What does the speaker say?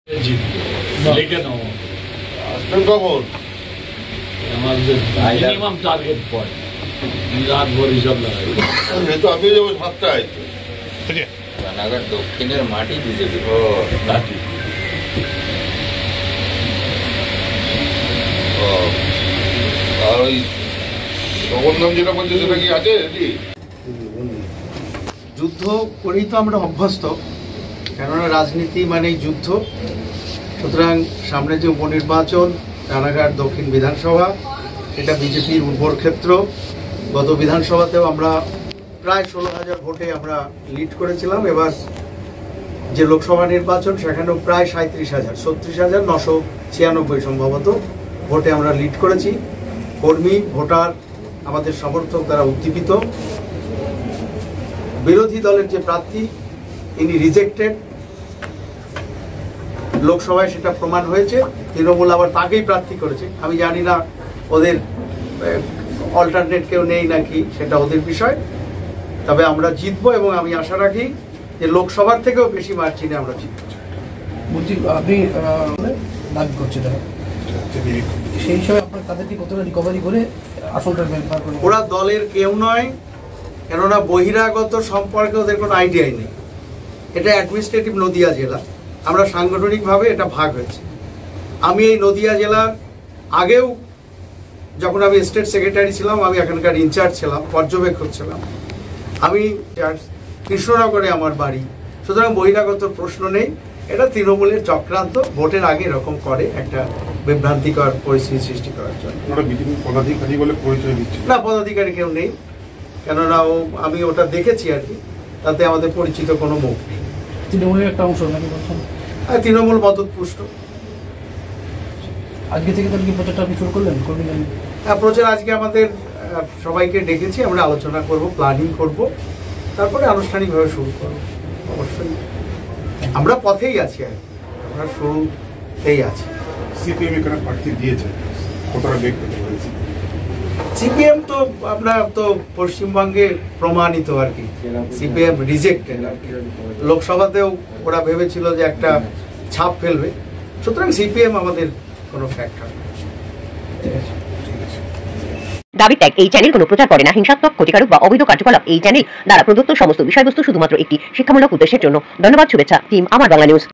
लेकिन minimum target point रात भर रिजर्व लगाई तो अभी जो भागता है রানাঘাট দক্ষিণের মাটি বিজেপি আর ওই প্রবন্ধন যেটা বলছে সেটা কি আছে যুদ্ধ করেই তো আমরা অভ্যস্ত, কেননা রাজনীতি মানেই যুদ্ধ। সুতরাং সামনে যে উপনির্বাচন, রানাঘাট দক্ষিণ বিধানসভা, এটা বিজেপির উর্বর ক্ষেত্র। গত বিধানসভাতেও আমরা প্রায় 16,000 ভোটে আমরা লিড করেছিলাম। এবার যে লোকসভা নির্বাচন সেখানেও প্রায় 37,000, 36,996 সম্ভবত ভোটে আমরা লিড করেছি। কর্মী, ভোটার, আমাদের সমর্থক তারা উদ্দীপিত। বিরোধী দলের যে প্রার্থী ইনি রিজেক্টেড, লোকসভায় সেটা প্রমাণ হয়েছে। তৃণমূল আবার তাকেই প্রার্থী করেছে। আমি জানি না ওদের অল্টারনেট কেউ নেই নাকি, সেটা ওদের বিষয়। তবে আমরা জিতবো এবং আমি আশা রাখি যে লোকসভার থেকেও বেশি মার্জিনে আমরা জিতবো। বলছি আপনি দাবি করছেন সেই হিসাবে আপনার তাদেরকে কতটা রিকভারি করে আসলটা ব্যবহার করেন? ওরা দলের কেউ নয়, কেননা বহিরাগত সম্পর্কে ওদের কোনো আইডিয়াই নেই। এটা অ্যাডমিনিস্ট্রেটিভ নদিয়া জেলা, আমরা সাংগঠনিকভাবে এটা ভাগ হয়েছে। আমি এই নদিয়া জেলার আগেও যখন আমি স্টেট সেক্রেটারি ছিলাম, আমি এখানকার ইনচার্জ ছিলাম, পর্যবেক্ষক ছিলাম। আমি কৃষ্ণনগরে আমার বাড়ি। সুতরাং বহিরাগত প্রশ্ন নেই। এটা তৃণমূলের চক্রান্ত, ভোটের আগে এরকম করে একটা বিভ্রান্তিকর পরিস্থিতি সৃষ্টি করার জন্য। পদাধিকারী বলে পরিচয় দিচ্ছে না, পদাধিকারী কেউ নেই, কেননা আমি ওটা দেখেছি আর কি, তাতে আমাদের পরিচিত কোনো মুখ নেই। তৃণমূলের একটা অংশ নাকি বলছেন? আর তৃণমূল মদতপুষ্ট। আজকে থেকে তাহলে কি প্রচারটা আপনি শুরু করলেন? হ্যাঁ, প্রচার আজকে আমাদের সবাইকে ডেকেছি, আমরা আলোচনা করব, প্ল্যানিং করব, তারপরে আনুষ্ঠানিকভাবে শুরু করব। অবশ্যই আমরা পথেই আছি, আর আমরা শুরুতেই আছি। সিপিএম এখানে প্রার্থী দিয়েছে, কতটা বেগ পেতে হয়েছে? সিপিএম তো আপনার তো পশ্চিমবঙ্গে প্রমাণিত আর কি, সিপিএম রিজেক্টেড আর কি। লোকসভাতেও ওরা ভেবেছিল যে একটা ছাপ ফেলবে। সুতরাং সিপিএম আমাদের কোনো ফ্যাক্টর না। দাবি ত্যাগ এই চ্যানেল কোনো প্রচার করে না, হিংসাত্মক, ক্ষতিকারক বা অবৈধ কার্যকলাপ এই চ্যানেল দ্বারা প্রদত্ত সমস্ত বিষয়বস্তু শুধুমাত্র একটি শিক্ষামূলক উদ্দেশ্যের জন্য। ধন্যবাদ। শুভেচ্ছা টিম আমার বাংলা নিউজ।